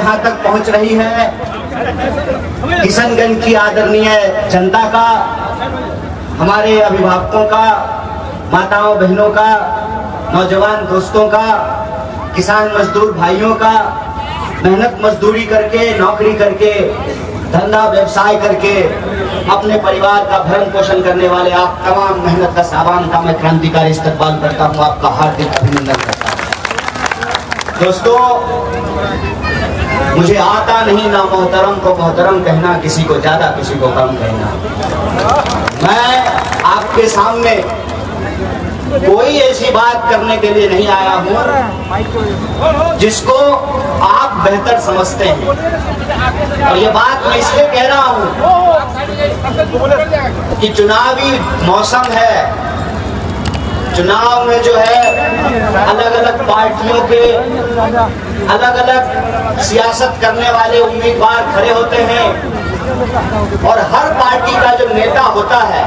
यहाँ तक पहुँच रही है, किशनगंज की आदरणीय जनता का, हमारे अभिभावकों का, माताओं बहनों का, नौजवान दोस्तों का, किसान मजदूर भाइयों का, मेहनत मजदूरी करके, नौकरी करके, धंधा व्यवसाय करके अपने परिवार का भरण पोषण करने वाले आप तमाम मेहनत का सामान का मैं क्रांतिकारी इस्तकबाल करता हूँ, आपका हार्दिक अभिनंदन करता हूँ। दोस्तों, मुझे आता नहीं ना मोहतरम को मोहतरम कहना, किसी को ज्यादा किसी को कम कहना। मैं आपके सामने कोई ऐसी बात करने के लिए नहीं आया हूं जिसको आप बेहतर समझते हैं, और ये बात मैं इसलिए कह रहा हूं कि चुनावी मौसम है। चुनाव में जो है अलग अलग पार्टियों के अलग अलग सियासत करने वाले उम्मीदवार खड़े होते हैं, और हर पार्टी का जो नेता होता है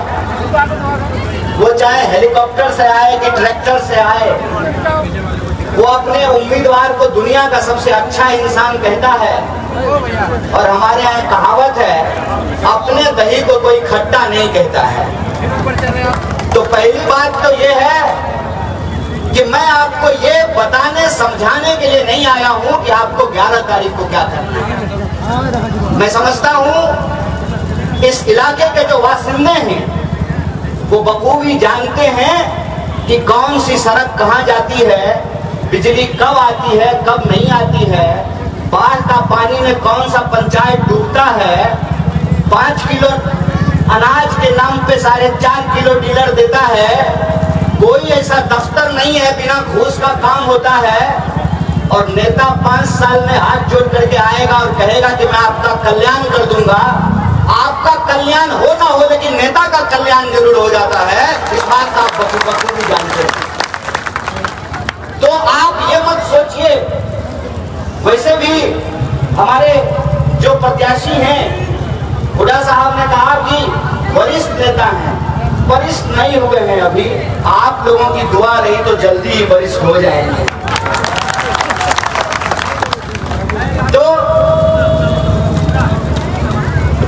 वो चाहे हेलीकॉप्टर से आए कि ट्रैक्टर से आए, वो अपने उम्मीदवार को दुनिया का सबसे अच्छा इंसान कहता है। और हमारे यहाँ कहावत है, अपने दही को कोई खट्टा नहीं कहता है। तो पहली बात तो ये है कि मैं आपको ये बताने समझाने के लिए नहीं आया हूं कि आपको 11 तारीख को क्या करना है। मैं समझता हूं इस इलाके के जो बासिंदे हैं वो बखूबी जानते हैं कि कौन सी सड़क कहां जाती है, बिजली कब आती है कब नहीं आती है, बाढ़ का पानी में कौन सा पंचायत डूबता है, 5 किलो अनाज के नाम पे 4.5 किलो डीलर देता है, कोई ऐसा दफ्तर नहीं है बिना घूस का काम होता है, और नेता 5 साल में हाथ जोड़ करके आएगा और कहेगा कि मैं आपका कल्याण कर दूंगा। आपका कल्याण हो ना हो, लेकिन नेता का कल्याण जरूर हो जाता है, इस बात का आप बखूबी जानते हैं। तो आप ये मत सोचिए, वैसे भी हमारे जो प्रत्याशी हैं, हुड्डा साहब ने कहा कि वरिष्ठ नेता हैं, वरिष्ठ नहीं हुए हैं अभी, आप लोगों की दुआ रही तो जल्दी ही वरिष्ठ हो जाएंगे। तो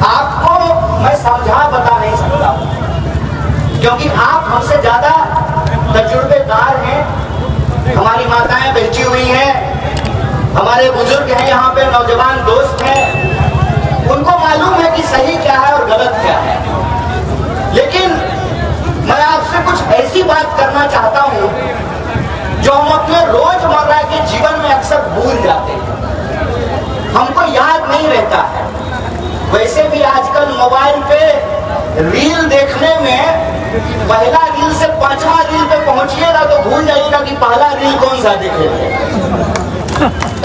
आपको मैं समझा बता नहीं सकता, क्योंकि आप हमसे ज्यादा तजुर्बेकार हैं। हमारी माताएं बची हुई हैं, हमारे बुजुर्ग हैं, यहाँ पे नौजवान दोस्त हैं, उनको मालूम है कि सही क्या है और गलत क्या है। लेकिन मैं आपसे कुछ ऐसी बात करना चाहता हूँ जो हम अपने रोजमर्रा के जीवन में अक्सर भूल जाते हैं, हमको याद नहीं रहता है। वैसे भी आजकल मोबाइल पे रील देखने में पहला रील से 5वां रील पे पहुंचिएगा तो भूल जाइएगा कि पहला रील कौन सा देखे थे।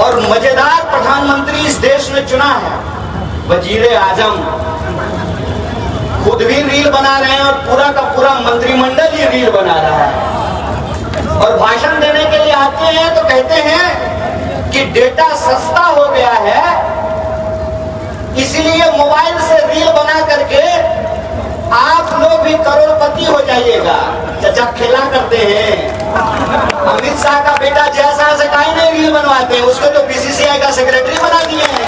और मजेदार प्रधानमंत्री इस देश में चुना है, वजीरे आजम खुद भी रील बना रहे हैं और पूरा का पूरा मंत्रिमंडल ही रील बना रहा है। और भाषण देने के लिए आते हैं तो कहते हैं कि डेटा सस्ता हो गया है, इसलिए मोबाइल से रील बना करके आप लोग भी करोड़पति हो जाइएगा। चाचा खेला करते हैं, अमित शाह का बेटा जैसा से काहे नहीं रील बनवाते हैं, उसको तो बीसीसीआई का सेक्रेटरी बना दिए हैं।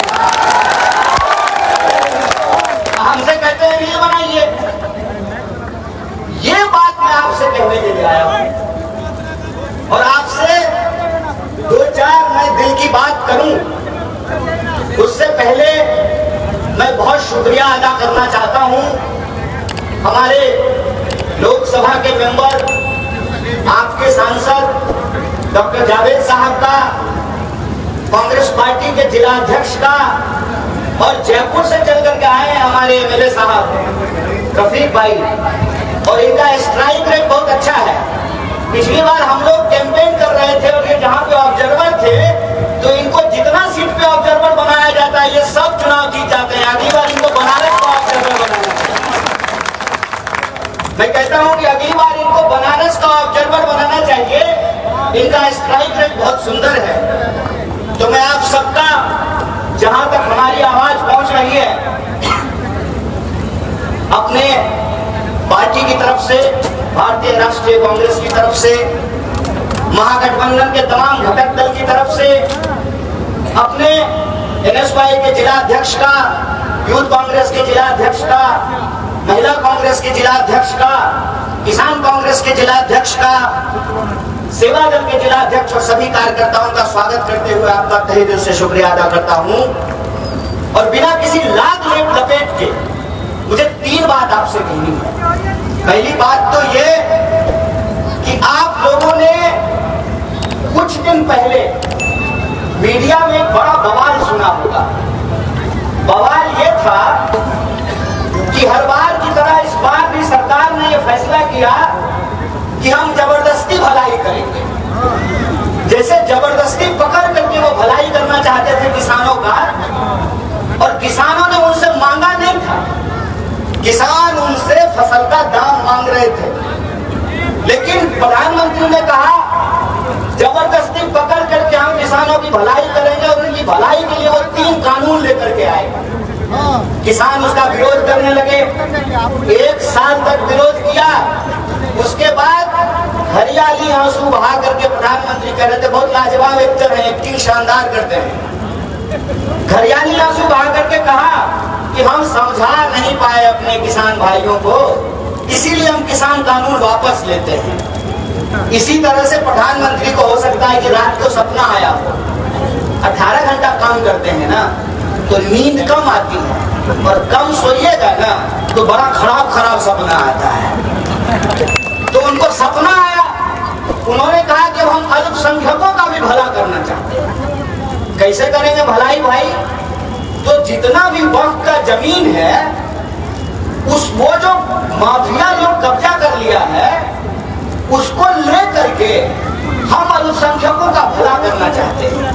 हमसे कहते हैं रील बनाइए। ये बात मैं आपसे कहने के लिए आया हूं, और आपसे 2-4 मैं दिल की बात करूं उससे पहले मैं बहुत शुक्रिया अदा करना चाहता हूं हमारे लोकसभा के मेंबर, आपके सांसद डॉक्टर जावेद साहब का, कांग्रेस पार्टी के जिला अध्यक्ष का, और जयपुर से चल करके आए हैं हमारे एमएलए साहब रफीक भाई, और इनका स्ट्राइक रेट बहुत अच्छा है। पिछली बार हम लोग कैंपेन कर रहे थे और ये जहाँ पे ऑब्जर्वर थे तो इनको जितना सीट पे ऑब्जर्वर बनाया जाता है ये सब चुनाव जीत जाते हैं। अगली बार इनको बनारस का ऑब्जर्वर बनाना चाहिए। मैं कहता हूँ कि अगली बार इनको बनारस का ऑब्जर्वर बनाना चाहिए। इनका स्ट्राइक रेट बहुत सुंदर है। तो मैं आप सबका, जहां तक हमारी आवाज पहुंच रही है, अपने पार्टी की तरफ से, भारतीय राष्ट्रीय कांग्रेस की तरफ से, महागठबंधन के तमाम घटक दल की तरफ से, अपने एनएसवाई के जिला अध्यक्ष का, यूथ कांग्रेस के जिला अध्यक्ष का, महिला कांग्रेस के जिला अध्यक्ष का, किसान कांग्रेस के जिला अध्यक्ष का, सेवा दल के जिला अध्यक्ष और सभी कार्यकर्ताओं का स्वागत करते हुए आपका तहे दिल से शुक्रिया अदा करता हूं। और बिना किसी लाग लपेट के मुझे 3 बात आपसे कहनी है। पहली बात तो ये कि आप लोगों ने कुछ दिन पहले मीडिया में एक बड़ा बवाल सुना होगा। बवाल ये था कि हर बार की तरह इस बार भी सरकार ने यह फैसला किया कि हम जबरदस्ती भलाई करेंगे। जैसे जबरदस्ती पकड़ करके वो भलाई करना चाहते थे किसानों का, और किसानों ने उनसे मांगा नहीं था। किसान उनसे फसल का दाम मांग रहे थे, लेकिन प्रधानमंत्री ने कहा जबरदस्ती पकड़ करके हम किसानों की भलाई करेंगे, और उनकी भलाई के लिए वो 3 कानून लेकर के आए। किसान उसका विरोध करने लगे, 1 साल तक विरोध किया। उसके बाद हरियाली आंसू बहा करके प्रधानमंत्री कह रहे थे बहुत लाजवाब एक्टर हैं, एक्टिंग शानदार करते हैं। हरियाली आंसू बहा करके कहा कि हम समझा नहीं पाए अपने किसान भाइयों को, इसीलिए हम किसान कानून वापस लेते हैं। इसी तरह से प्रधानमंत्री को हो सकता है कि रात को सपना आया हो। 18 घंटा काम करते हैं ना, तो नींद कम आती है, और कम सोइएगा ना तो बड़ा खराब सपना आता है। तो उनको सपना आया, उन्होंने कहा कि हम अल्पसंख्यकों का भी भला करना चाहते हैं। कैसे करेंगे भलाई भाई? तो जितना भी वक्त का जमीन है, वो जो माफिया लोग कब्जा कर लिया है, उसको ले करके हम अल्पसंख्यकों का भला करना चाहते हैं।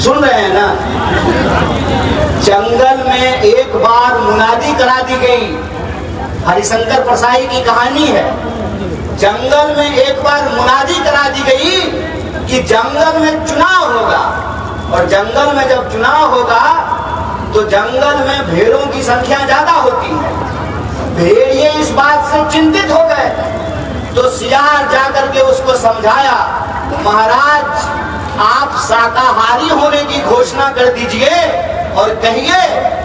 सुन रहे हैं ना? जंगल में एक बार मुनादी करा दी गई। हरिशंकर प्रसाई की कहानी है। जंगल में एक बार मुनादी करा दी गई कि जंगल में चुनाव होगा, और जंगल में जब चुनाव होगा तो जंगल में भेड़ों की संख्या ज्यादा होती है। भेड़िए इस बात से चिंतित हो गए, तो सियार जाकर के उसको समझाया, महाराज आप शाकाहारी होने की घोषणा कर दीजिए और कहिए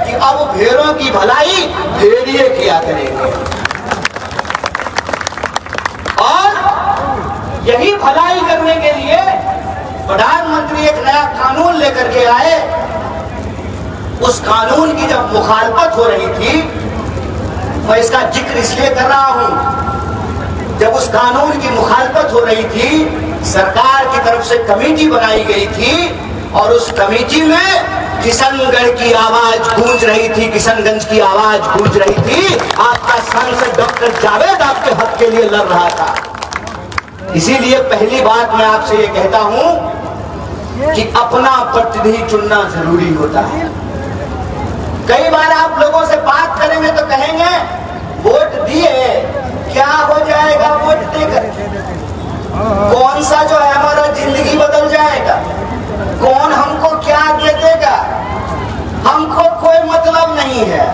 कि अब भेड़ों की भलाई भेड़िए किया करेंगे। और यही भलाई करने के लिए प्रधानमंत्री एक नया कानून लेकर के आए। उस कानून की जब मुखालफत हो रही थी, मैं इसका जिक्र इसलिए कर रहा हूं, जब उस कानून की मुखालफत हो रही थी, सरकार की तरफ से कमेटी बनाई गई थी, और उस कमेटी में किशनगढ़ की आवाज गूंज रही थी, किशनगंज की आवाज गूंज रही थी। आपका सांसद डॉक्टर जावेद आपके हक के लिए लड़ रहा था। इसीलिए पहली बात मैं आपसे ये कहता हूं कि अपना प्रतिनिधि चुनना जरूरी होता है। कई बार आप लोगों से बात करेंगे तो कहेंगे वोट दिए, क्या हो जाएगा वोट देकर? कौन सा जो है हमारा जिंदगी बदल जाएगा? कौन हमको क्या दे देगा? हमको कोई मतलब नहीं है।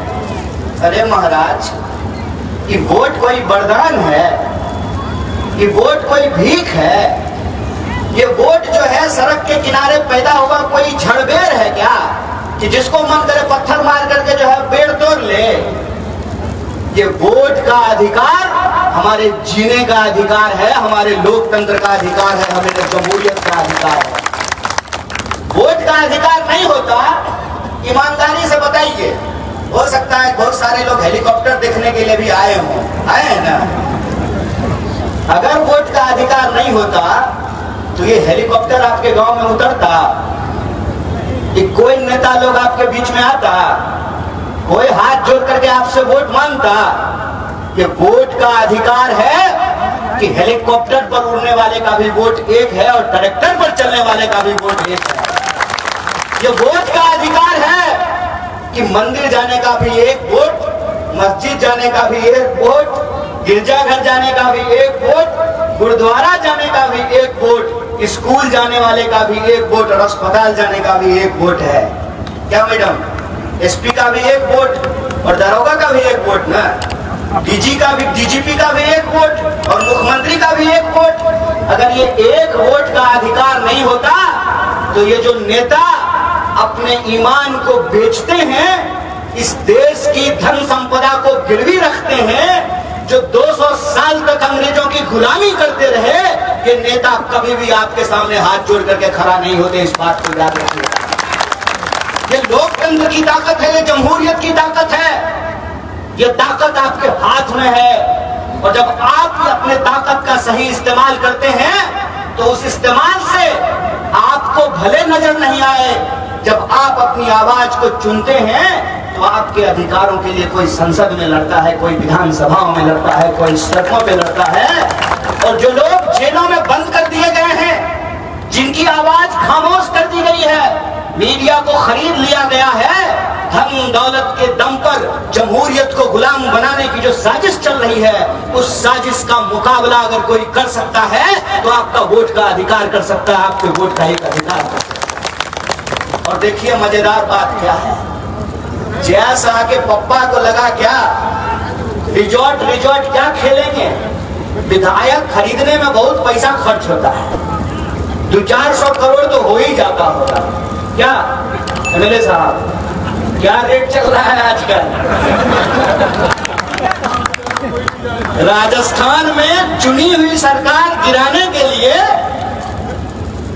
अरे महाराज, ये वोट कोई वरदान है? ये वोट कोई भीख है? ये वोट जो है सड़क के किनारे पैदा हुआ कोई झड़बेर है क्या, कि जिसको मन करे पत्थर मार करके जो है पेड़ तोड़ ले? ये वोट का अधिकार हमारे जीने का अधिकार है, हमारे लोकतंत्र का अधिकार है, हमारे जमहूरियत का अधिकार है। वोट का अधिकार नहीं होता, ईमानदारी से बताइए। हो सकता है बहुत सारे लोग हेलीकॉप्टर देखने के लिए भी आए हैं ना। अगर वोट का अधिकार नहीं होता तो ये हेलीकॉप्टर आपके गांव में उतरता? कि कोई नेता लोग आपके बीच में आता? कोई हाथ जोड़ करके आपसे वोट मांगता? ये वोट का अधिकार है कि हेलीकॉप्टर पर उड़ने वाले का भी वोट एक है, और ट्रैक्टर पर चलने वाले का भी वोट एक है। ये वोट का अधिकार है कि मंदिर जाने का भी एक वोट, मस्जिद जाने का भी एक वोट, गिरजाघर जाने का भी एक वोट, गुरुद्वारा जाने का भी एक वोट, स्कूल जाने वाले का भी एक वोट, और अस्पताल जाने का भी एक वोट है। क्या मैडम? एसपी का भी एक वोट, और दरोगा का भी एक वोट ना, डीजीपी का भी एक वोट, और मुख्यमंत्री का भी एक वोट। अगर ये एक वोट का अधिकार नहीं होता तो ये जो नेता अपने ईमान को बेचते हैं, इस देश की धन संपदा को गिरवी रखते हैं, जो 200 साल तक अंग्रेजों की गुलामी करते रहे, ये नेता कभी भी आपके सामने हाथ जोड़ करके खड़ा नहीं होते। इस बात को याद रखिएगा। ये लोकतंत्र की ताकत है, ये जमहूरियत की ताकत है, ये ताकत आपके हाथ में है। और जब आप अपने ताकत का सही इस्तेमाल करते हैं तो उस इस्तेमाल से आपको भले नजर नहीं आए, जब आप अपनी आवाज को चुनते हैं तो आपके अधिकारों के लिए कोई संसद में लड़ता है, कोई विधानसभाओं में लड़ता है, कोई सड़कों पे लड़ता है। और जो लोग जेलों में बंद कर दिए गए हैं, जिनकी आवाज खामोश कर दी गई है, मीडिया को खरीद लिया गया है, धन दौलत के दम पर जमहूरियत को गुलाम बनाने की जो साजिश चल रही है, उस साजिश का मुकाबला अगर कोई कर सकता है तो आपका वोट का अधिकार कर सकता है, आपके वोट का एक अधिकार कर सकता है। और देखिए मजेदार बात क्या है, जैसा के पप्पा को लगा क्या रिजॉर्ट क्या खेलेंगे, विधायक खरीदने में बहुत पैसा खर्च होता है, 200-400 करोड़ तो हो ही जाता होगा। क्या एमएलए साहब क्या रेट चल रहा है आजकल? राजस्थान में चुनी हुई सरकार गिराने के लिए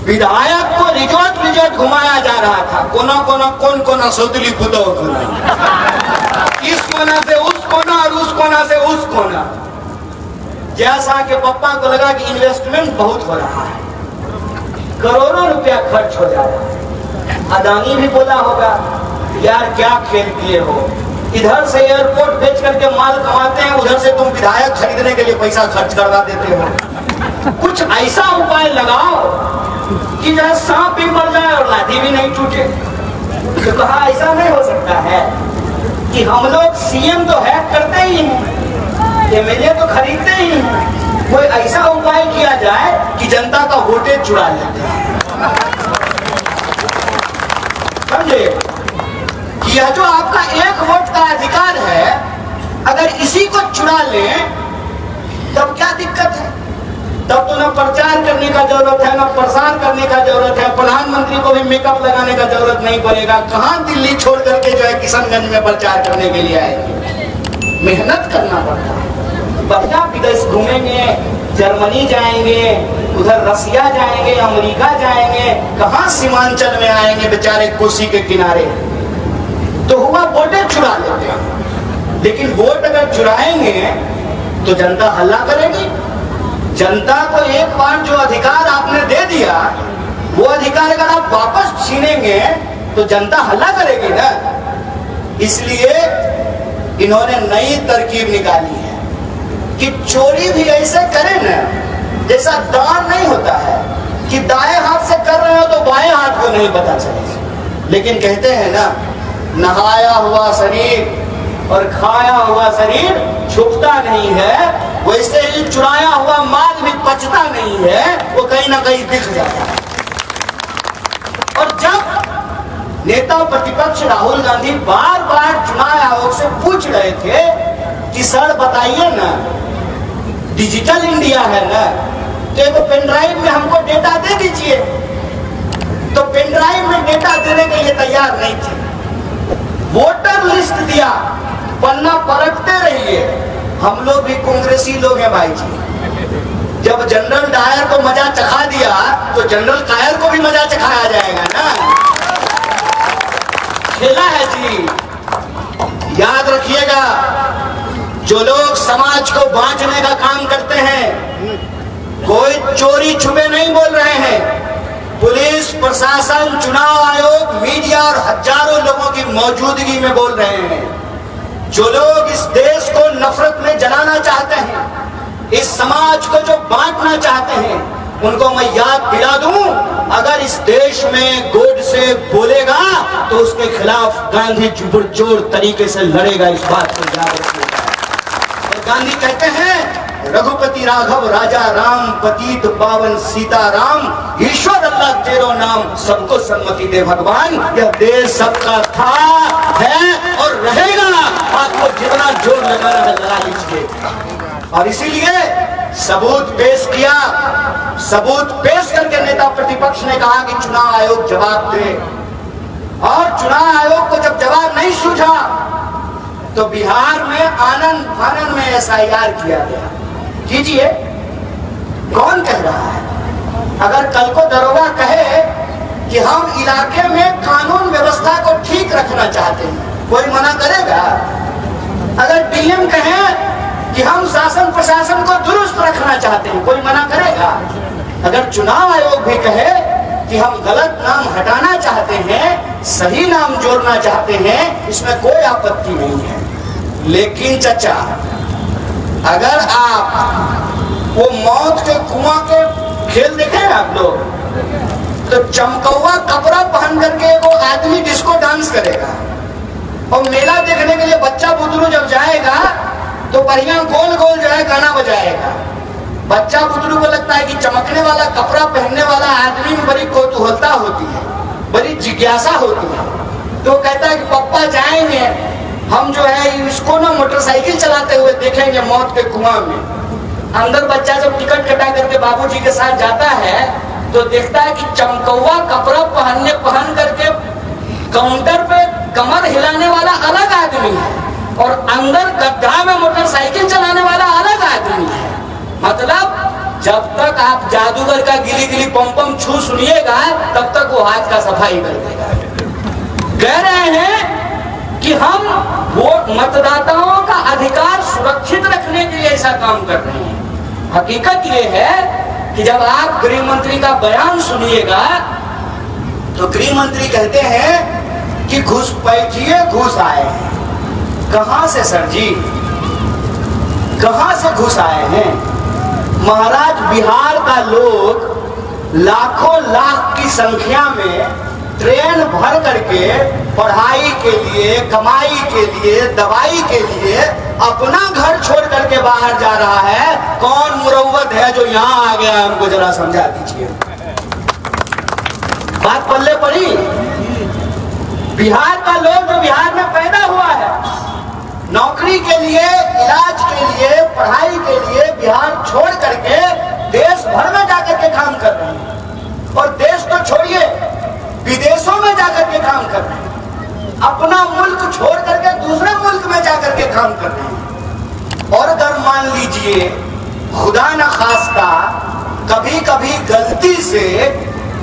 विधायक को रिजॉर्ट घुमाया जा रहा था। कौन कोना सौदली खुदो इस कोना से उस कोना और उस कोना से उस कोना। जैसा कि पप्पा को लगा कि इन्वेस्टमेंट बहुत हो रहा है, करोड़ों रुपया खर्च हो जा रहा है। अदानी भी बोला होगा यार क्या खेल किए हो, इधर से एयरपोर्ट बेच करके माल कमाते हैं, उधर से तुम विधायक खरीदने के लिए पैसा खर्च करवा देते हो। कुछ ऐसा उपाय लगाओ कि जरा सांप भी मर जाए और लाठी भी नहीं टूटे। तो कहा ऐसा नहीं हो सकता है कि हम लोग सीएम तो हैक करते ही हैं, एमएलए तो खरीदते ही हैं, कोई ऐसा उपाय किया जाए कि जनता का वोटेज चुरा लेते हैं। समझे कि यह जो आपका एक वोट का अधिकार है, अगर इसी को चुरा लें तब क्या दिक्कत है? तब तो ना प्रचार करने का जरूरत है, ना प्रसार करने का जरूरत है, प्रधानमंत्री को भी मेकअप लगाने का जरूरत नहीं पड़ेगा। कहां दिल्ली छोड़ करके जो है किशनगंज में प्रचार करने के लिए आएंगे, मेहनत करना पड़ता है। बढ़िया विदेश घूमेंगे, जर्मनी जाएंगे, उधर रसिया जाएंगे, अमेरिका जाएंगे, कहां सीमांचल में आएंगे बेचारे कोसी के किनारे। तो हुआ वोटें चुरा लेते हैं, लेकिन वोट अगर चुराएंगे तो जनता हल्ला करेगी। जनता को एक बार जो अधिकार आपने दे दिया, वो अधिकार अगर आप वापस छीनेंगे तो जनता हल्ला करेगी ना। इसलिए इन्होंने नई तरकीब निकाली है कि चोरी भी ऐसे करें ना जैसा दान नहीं होता है कि दाएं हाथ से कर रहे हो तो बाएं हाथ को नहीं पता चले। लेकिन कहते हैं ना, नहाया हुआ शरीर और खाया हुआ शरीर छुपता नहीं है, वैसे ही चुराया हुआ माल भी पचता नहीं है, वो कहीं ना कहीं दिख जाता है। और जब नेता प्रतिपक्ष राहुल गांधी बार बार चुनाव आयोग से पूछ रहे थे कि सर बताइए ना, डिजिटल इंडिया है ना, तो एक पेन ड्राइव में हमको डेटा दे दीजिए, तो पेन ड्राइव में डेटा देने के लिए तैयार नहीं थे। वोटर लिस्ट दिया, पन्ना परखते रहिए। हम लोग भी कांग्रेसी लोग हैं भाई जी। जब जनरल डायर को मजा चखा दिया तो जनरल कायर को भी मजा चखाया जाएगा ना। खेला है जी। याद रखिएगा, जो लोग समाज को बांटने का काम करते हैं, कोई चोरी छुपे नहीं बोल रहे हैं। पुलिस प्रशासन, चुनाव आयोग, मीडिया और हजारों लोगों की मौजूदगी में बोल रहे हैं। जो लोग इस देश को नफरत में जलाना चाहते हैं, इस समाज को जो बांटना चाहते हैं, उनको मैं याद दिला दूं, अगर इस देश में गोडसे बोलेगा तो उसके खिलाफ गांधी जुबरजोर तरीके से लड़ेगा। इस बात को याद रखिएगा। और गांधी कहते हैं, रघुपति राघव राजा राम, पतित पावन सीता राम, ईश्वर अल्लाह तेरो नाम, सबको सम्मति दे भगवान। यह देश सबका था, है और रहेगा। आपको जितना जोर लगाना है लगा लीजिए। और इसीलिए सबूत पेश किया। सबूत पेश करके नेता प्रतिपक्ष ने कहा कि चुनाव आयोग जवाब दे, और चुनाव आयोग को जब जवाब नहीं सूझा तो बिहार में आनन फानन में SIR किया गया। कीजिए, कौन कह रहा है? अगर कल को दरोगा कहे कि हम इलाके में कानून व्यवस्था को ठीक रखना चाहते हैं, कोई मना करेगा? अगर DM कहे कि हम शासन प्रशासन को दुरुस्त रखना चाहते हैं, कोई मना करेगा? अगर चुनाव आयोग भी कहे कि हम गलत नाम हटाना चाहते हैं, सही नाम जोड़ना चाहते हैं, इसमें कोई आपत्ति नहीं है। लेकिन चचा, अगर आप वो मौत के कुआं के खेल देखे आप लोग, तो चमकौआ कपड़ा पहन करके वो आदमी डिस्को डांस करेगा, और मेला देखने के लिए बच्चा बुतरू जब जाएगा तो बढ़िया गोल गोल जो है गाना बजाएगा। बच्चा बुतरू को लगता है कि चमकने वाला कपड़ा पहनने वाला आदमी में बड़ी कौतूहलता होती है, बड़ी जिज्ञासा होती है, तो कहता है कि पापा जाएंगे हम जो है इसको ना मोटरसाइकिल चलाते हुए देखेंगे मौत के कुआं में। अंदर बच्चा जब टिकट कटा करके बाबूजी के साथ जाता है तो देखता है कि चमकौआ कपड़ा पहन करके काउंटर पे कमर हिलाने वाला अलग आदमी है, और अंदर गड्ढा में मोटरसाइकिल चलाने वाला अलग आदमी है। मतलब जब तक आप जादूगर का गिली गिली पम पम छू सुनिएगा तब तक वो हाथ का सफाई कर देगा। कह रहे हैं कि हम वोट मतदाताओं का अधिकार सुरक्षित रखने के लिए ऐसा काम कर रहे हैं। हकीकत ये है कि जब आप गृह मंत्री का बयान सुनिएगा तो गृह मंत्री कहते हैं कि घुसपैठिए घुस आए हैं। कहां से सर जी, कहां से घुस आए हैं? महाराज, बिहार का लोग लाखों लाख की संख्या में ट्रेन भर करके पढ़ाई के लिए, कमाई के लिए, दवाई के लिए अपना घर छोड़ करके बाहर जा रहा है। कौन मुरव्वत है जो यहाँ आ गया? हमको जरा समझा दीजिए। बात पल्ले पड़ी? बिहार का लोग जो बिहार में पैदा हुआ है, नौकरी के लिए, इलाज के लिए, पढ़ाई के लिए बिहार छोड़ करके देश भर में जाकर के काम कर रहे हैं, और देश तो छोड़िए विदेशों में जाकर के काम कर रहे हैं। अपना मुल्क छोड़ करके दूसरे मुल्क में जाकर के काम कर रहे हैं। और अगर मान लीजिए खुदा न खास्ता कभी कभी गलती से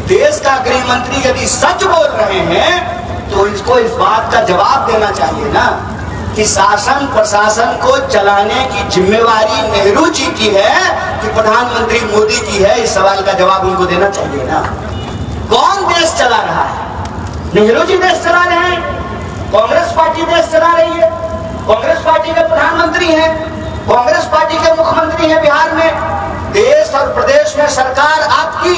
देश का गृह मंत्री यदि सच बोल रहे हैं तो इसको इस बात का जवाब देना चाहिए ना कि शासन प्रशासन को चलाने की जिम्मेवारी नेहरू जी की है कि प्रधानमंत्री मोदी की है। इस सवाल का जवाब उनको देना चाहिए ना। कौन देश चला रहा है? नेहरू जी देश चला रहे हैं, कांग्रेस पार्टी देश चला रही है, कांग्रेस पार्टी के प्रधानमंत्री हैं, कांग्रेस पार्टी के मुख्यमंत्री हैं बिहार में। देश और प्रदेश में सरकार आपकी,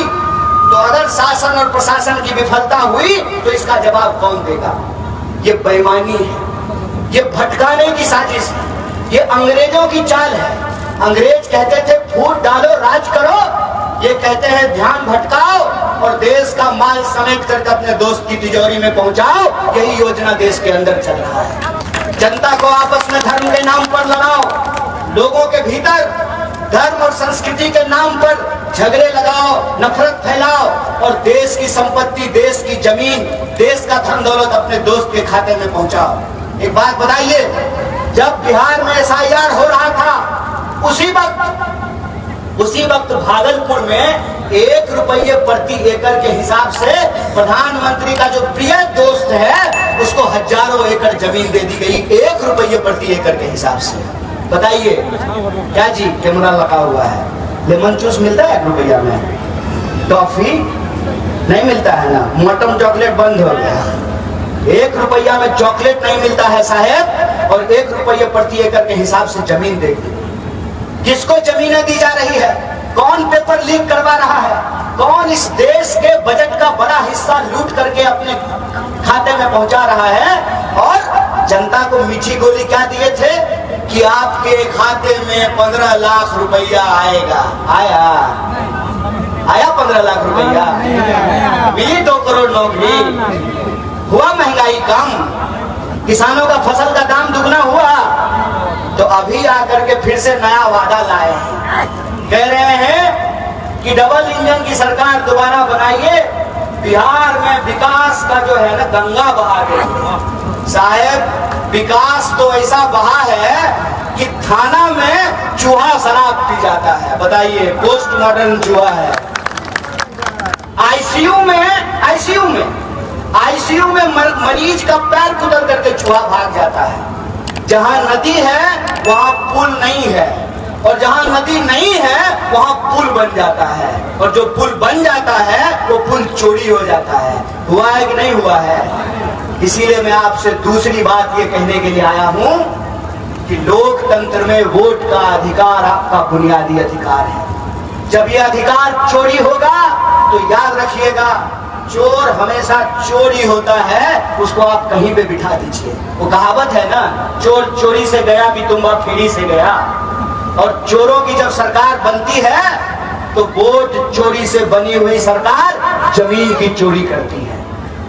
तो अगर शासन और प्रशासन की विफलता हुई तो इसका जवाब कौन देगा? ये बेईमानी है, ये भटकाने की साजिश है, ये अंग्रेजों की चाल है। अंग्रेज कहते थे फूट डालो राज करो, ये कहते हैं ध्यान भटकाओ और देश का माल समेट करके अपने दोस्त की तिजोरी में पहुंचाओ। यही योजना देश के अंदर चल रहा है। जनता को आपस में धर्म के नाम पर लड़ाओ, लोगों के भीतर धर्म और संस्कृति के नाम पर झगड़े लगाओ, नफरत फैलाओ, और देश की संपत्ति, देश की जमीन, देश का धन दौलत अपने दोस्त के खाते में पहुंचाओ। एक बात बताइए, जब बिहार में SIR हो रहा था उसी वक्त भागलपुर में 1 रुपये प्रति एकड़ के हिसाब से प्रधानमंत्री का जो प्रिय दोस्त है उसको हजारों एकड़ जमीन दे दी गई 1 रुपये प्रति एकड़ के हिसाब से। बताइए क्या जी? कैमरा लगा हुआ है। लेमन जूस मिलता है 1 रुपया में? टॉफी नहीं मिलता है ना? मटन चॉकलेट बंद हो गया। 1 रुपया में चॉकलेट नहीं मिलता है साहब, और 1 रुपये प्रति एकड़ के हिसाब से जमीन देगी। किसको जमीनें दी जा रही है? कौन पेपर लीक करवा रहा है? कौन इस देश के बजट का बड़ा हिस्सा लूट करके अपने खाते में पहुंचा रहा है? और जनता को मीठी गोली क्या दिए थे कि आपके खाते में 15 लाख रुपया आएगा। आया 15 लाख रुपया? मिली 2 करोड़ नौकरी? हुआ महंगाई कम? किसानों का फसल का दाम दुगना हुआ? तो अभी आकर के फिर से नया वादा लाए हैं। कह रहे हैं कि डबल इंजन की सरकार दोबारा बनाइए, बिहार में विकास का जो है ना गंगा बहा गई। साहब विकास तो ऐसा बहा है कि थाना में चूहा शराब पी जाता है, बताइए, पोस्ट मॉडर्न चूहा है। आईसीयू में मरीज का पैर कुतर करके चूहा भाग जाता है। जहां नदी है वहां पुल नहीं है, और जहां नदी नहीं है वहां पुल बन जाता है, और जो पुल बन जाता है वो पुल चोरी हो जाता है। हुआ है कि नहीं हुआ है? इसीलिए मैं आपसे दूसरी बात ये कहने के लिए आया हूं कि लोकतंत्र में वोट का अधिकार आपका बुनियादी अधिकार है। जब ये अधिकार चोरी होगा तो याद रखिएगा, चोर हमेशा चोरी होता है, उसको आप कहीं पे बिठा दीजिए। वो कहावत है ना, चोर चोरी से गया भी तुम्बा फेरी से गया। और चोरों की जब सरकार बनती है तो वोट चोरी से बनी हुई सरकार जमीन की चोरी करती है।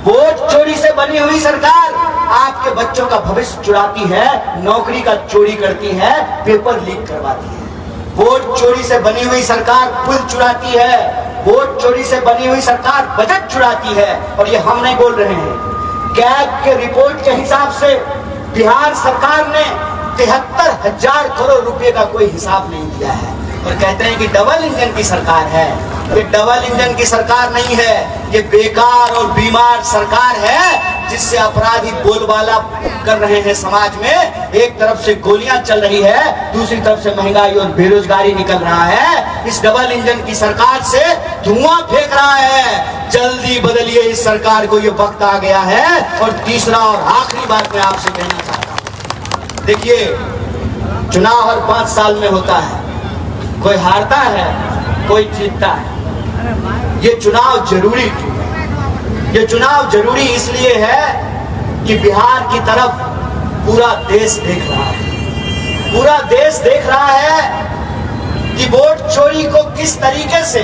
वोट चोरी से बनी हुई सरकार आपके बच्चों का भविष्य चुराती है, नौकरी का चोरी करती है, पेपर लीक करवाती है। वोट चोरी से बनी हुई सरकार पुल चुराती है, वोट चोरी से बनी हुई सरकार बजट चुराती है। और ये हम नहीं बोल रहे हैं, कैग के रिपोर्ट के हिसाब से बिहार सरकार ने 73,000 करोड़ रुपए का कोई हिसाब नहीं दिया है, और कहते हैं कि डबल इंजन की सरकार है। ये डबल इंजन की सरकार नहीं है, ये बेकार और बीमार सरकार है, जिससे अपराधी बोलबाला कर रहे हैं समाज में। एक तरफ से गोलियां चल रही है, दूसरी तरफ से महंगाई और बेरोजगारी निकल रहा है। इस डबल इंजन की सरकार से धुआं फेंक रहा है। जल्दी बदलिए इस सरकार को, ये वक्त आ गया है। और तीसरा और आखिरी बात मैं आपसे कहना चाहता हूं, देखिए, चुनाव हर 5 साल में होता है, कोई हारता है, कोई जीतता है। ये चुनाव जरूरी क्यों है? ये चुनाव जरूरी इसलिए है कि बिहार की तरफ पूरा देश देख रहा है। पूरा देश देख रहा है कि वोट चोरी को किस तरीके से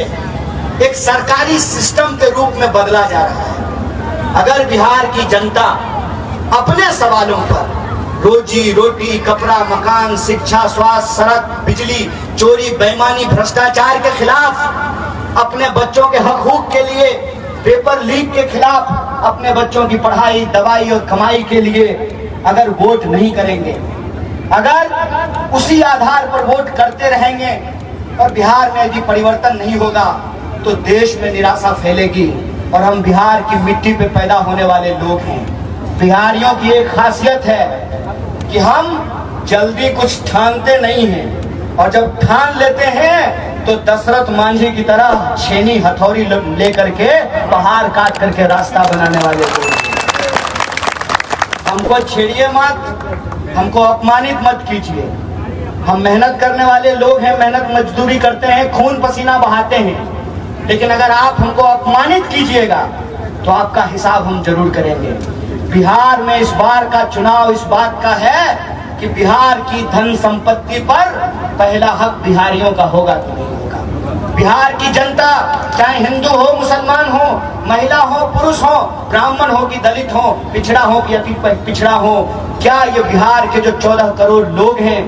एक सरकारी सिस्टम के रूप में बदला जा रहा है। अगर बिहार की जनता अपने सवालों पर, रोजी रोटी, कपड़ा, मकान, शिक्षा, स्वास्थ्य, सड़क, बिजली, चोरी, बेईमानी, भ्रष्टाचार के खिलाफ, अपने बच्चों के हकूक के लिए, पेपर लीक के खिलाफ, अपने बच्चों की पढ़ाई, दवाई और कमाई के लिए अगर वोट नहीं करेंगे, अगर उसी आधार पर वोट करते रहेंगे और बिहार में यदि परिवर्तन नहीं होगा तो देश में निराशा फैलेगी। और हम बिहार की मिट्टी पे पैदा होने वाले लोग हैं। बिहारियों की एक खासियत है कि हम जल्दी कुछ ठानते नहीं हैं, और जब ठान लेते हैं तो दशरथ मांझी की तरह छेनी हथौड़ी लेकर के पहाड़ काट करके रास्ता बनाने वाले लोग। हमको छेड़िए मत, हमको अपमानित मत कीजिए। हम मेहनत करने वाले लोग हैं, मेहनत मजदूरी करते हैं, खून पसीना बहाते हैं। लेकिन अगर आप हमको अपमानित कीजिएगा तो आपका हिसाब हम जरूर करेंगे। बिहार में इस बार का चुनाव इस बात का है कि बिहार की धन संपत्ति पर पहला हक बिहारियों का होगा कि नहीं होगा। बिहार की जनता, चाहे हिंदू हो, मुसलमान हो, महिला हो, पुरुष हो, ब्राह्मण हो कि दलित हो, पिछड़ा हो कि अति पिछड़ा हो, क्या ये बिहार के जो 14 करोड़ लोग हैं,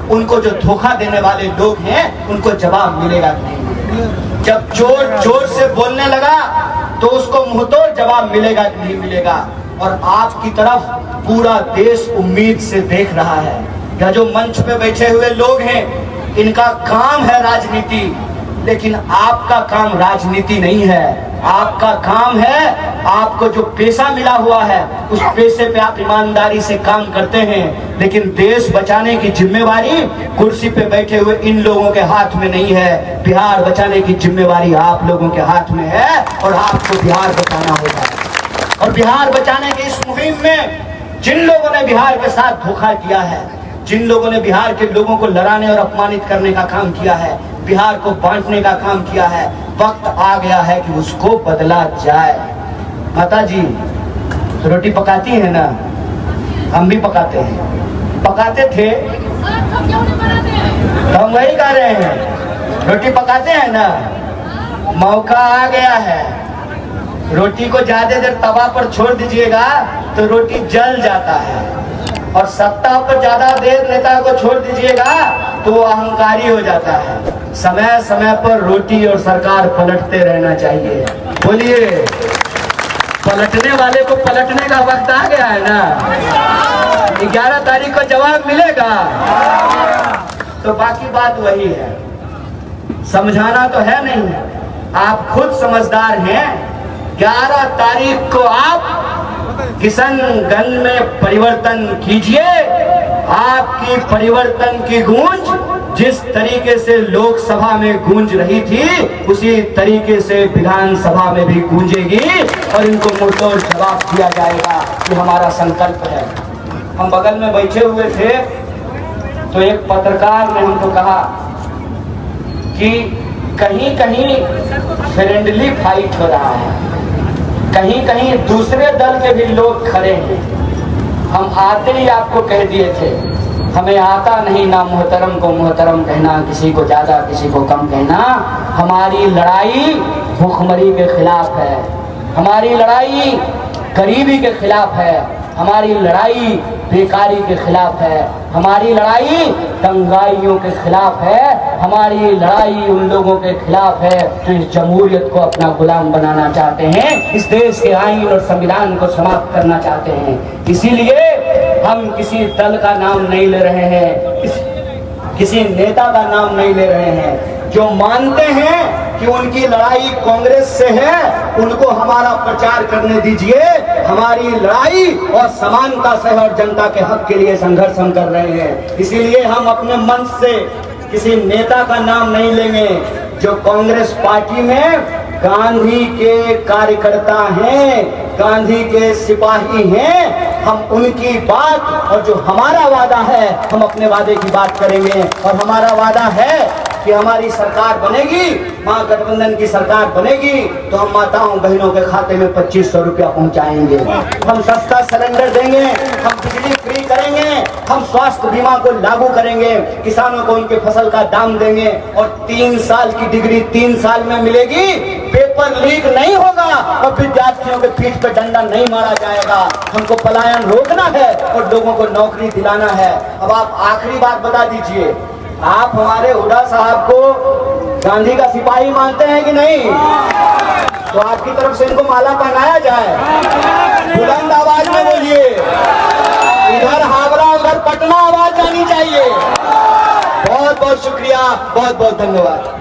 उनको जो धोखा देने वाले लोग हैं, उनको जवाब मिलेगा कि नहीं मिलेगा? जब चोर चोर से बोलने लगा तो उसको मुंहतोड़ जवाब मिलेगा कि नहीं मिलेगा? और आपकी तरफ पूरा देश उम्मीद से देख रहा है। या जो मंच पे बैठे हुए लोग हैं, इनका काम है राजनीति, लेकिन आपका काम राजनीति नहीं है। आपका काम है, आपको जो पेशा मिला हुआ है उस पेशे पे आप ईमानदारी से काम करते हैं, लेकिन देश बचाने की जिम्मेवारी कुर्सी पे बैठे हुए इन लोगों के हाथ में नहीं है। बिहार बचाने की जिम्मेवारी आप लोगों के हाथ में है, और आपको बिहार बचाना होगा। और बिहार बचाने की इस मुहिम में जिन लोगों ने बिहार के साथ धोखा किया है, जिन लोगों ने बिहार के लोगों को लड़ाने और अपमानित करने का काम किया है, बिहार को बांटने का काम किया है, वक्त आ गया है कि उसको बदला जाए। माता जी रोटी पकाती है ना, हम भी पकाते हैं, पकाते थे तो हम वही कह रहे हैं, रोटी पकाते हैं ना। मौका आ गया है, रोटी को ज्यादा देर तवा पर छोड़ दीजिएगा तो रोटी जल जाता है। और सत्ता पर ज्यादा देर नेता को छोड़ दीजिएगा तो वो अहंकारी हो जाता है। समय समय पर रोटी और सरकार पलटते रहना चाहिए। बोलिए, पलटने वाले को पलटने का वक्त आ गया है ना। 11 तारीख को जवाब मिलेगा। तो बाकी बात वही है, समझाना तो है नहीं, आप खुद समझदार हैं। 11 तारीख को आप किशनगंज में परिवर्तन कीजिए। आपकी परिवर्तन की गूंज जिस तरीके से लोकसभा में गूंज रही थी उसी तरीके से विधानसभा में भी गूंजेगी और इनको मुंहतोड़ जवाब दिया जाएगा। ये हमारा संकल्प है। हम बगल में बैठे हुए थे तो एक पत्रकार ने हमको कहा कि कहीं कहीं फ्रेंडली फाइट हो रहा है, कहीं कहीं दूसरे दल के भी लोग खड़े हैं। हम आते ही आपको कह दिए थे, हमें आता नहीं ना मोहतरम को मोहतरम कहना, किसी को ज्यादा किसी को कम कहना। हमारी लड़ाई भूखमरी के खिलाफ है, हमारी लड़ाई गरीबी के खिलाफ है, हमारी लड़ाई बेकारी के खिलाफ है, हमारी लड़ाई दंगाइयों के खिलाफ है, हमारी लड़ाई उन लोगों के खिलाफ है जो इस जमहूरियत को अपना गुलाम बनाना चाहते हैं, इस देश के आईन और संविधान को समाप्त करना चाहते हैं। इसीलिए हम किसी दल का नाम नहीं ले रहे हैं, किसी नेता का नाम नहीं ले रहे हैं। जो मानते हैं कि उनकी लड़ाई कांग्रेस से है उनको हमारा प्रचार करने दीजिए। हमारी लड़ाई और समानता से और जनता के हक के लिए संघर्ष हम कर रहे हैं। इसीलिए हम अपने मंच से किसी नेता का नाम नहीं लेंगे। जो कांग्रेस पार्टी में गांधी के कार्यकर्ता हैं, गांधी के सिपाही हैं, हम उनकी बात और जो हमारा वादा है हम अपने वादे की बात करेंगे। और हमारा वादा है कि हमारी सरकार बनेगी, महागठबंधन की सरकार बनेगी तो हम माताओं बहनों के खाते में 2500 रुपया पहुंचाएंगे, हम सस्ता सिलेंडर देंगे, हम बिजली फ्री करेंगे, हम स्वास्थ्य बीमा को लागू करेंगे, किसानों को उनके फसल का दाम देंगे और 3 साल की डिग्री 3 साल में मिलेगी। पेपर लीक नहीं होगा और विद्यार्थियों के पीठ पे डंडा नहीं मारा जाएगा। हमको पलायन रोकना है और लोगों को नौकरी दिलाना है। अब आप आखिरी बात बता दीजिए, आप हमारे हुड्डा साहब को गांधी का सिपाही मानते हैं कि नहीं? तो आपकी तरफ से इनको माला पहनाया जाए, बुलंद आवाज में बोलिए, इधर हावड़ा उधर पटना आवाज जानी चाहिए। बहुत बहुत शुक्रिया, बहुत बहुत धन्यवाद।